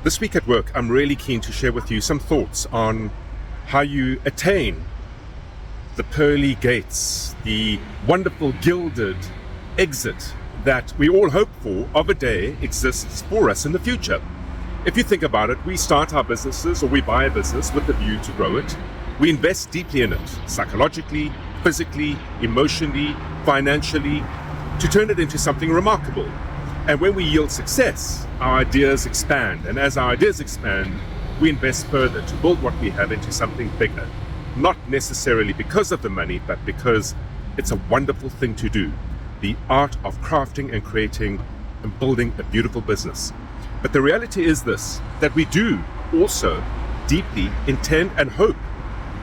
This week at work, I'm really keen to share with you some thoughts on how you attain the pearly gates, the wonderful gilded exit that we all hope for of a day exists for us in the future. If you think about it, we start our businesses or we buy a business with the view to grow it. We invest deeply in it, psychologically, physically, emotionally, financially, to turn it into something remarkable. And when we yield success, our ideas expand. And as our ideas expand, we invest further to build what we have into something bigger. Not necessarily because of the money, but because it's a wonderful thing to do. The art of crafting and creating and building a beautiful business. But the reality is this, that we do also deeply intend and hope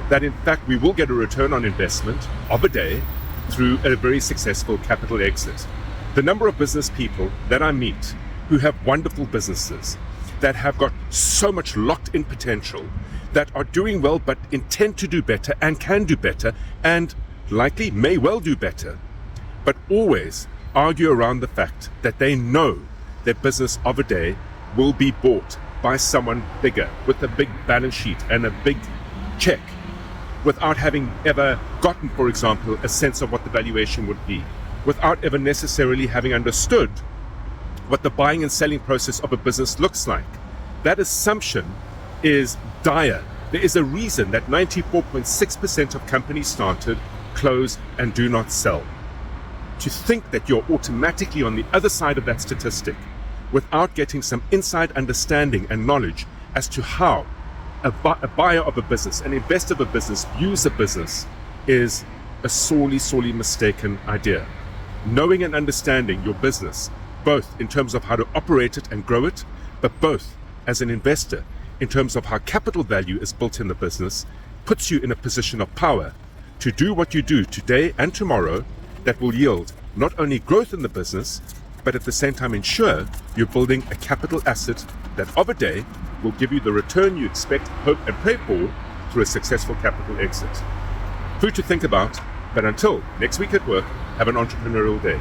that in fact we will get a return on investment of a day through a very successful capital exit. The number of business people that I meet who have wonderful businesses, that have got so much locked in potential, that are doing well but intend to do better and can do better and likely may well do better, but always argue around the fact that they know their business of a day will be bought by someone bigger with a big balance sheet and a big check, without having ever gotten, for example, a sense of what the valuation would be, without ever necessarily having understood what the buying and selling process of a business looks like. That assumption is dire. There is a reason that 94.6% of companies started, close, and do not sell. To think that you're automatically on the other side of that statistic without getting some inside understanding and knowledge as to how a buyer of a business, an investor of a business views a business is a sorely mistaken idea. Knowing and understanding your business, both in terms of how to operate it and grow it, but both as an investor in terms of how capital value is built in the business, puts you in a position of power to do what you do today and tomorrow that will yield not only growth in the business, but at the same time ensure you're building a capital asset that of a day will give you the return you expect, hope, and pray for through a successful capital exit. Food to think about, but until next week at work, have an entrepreneurial day.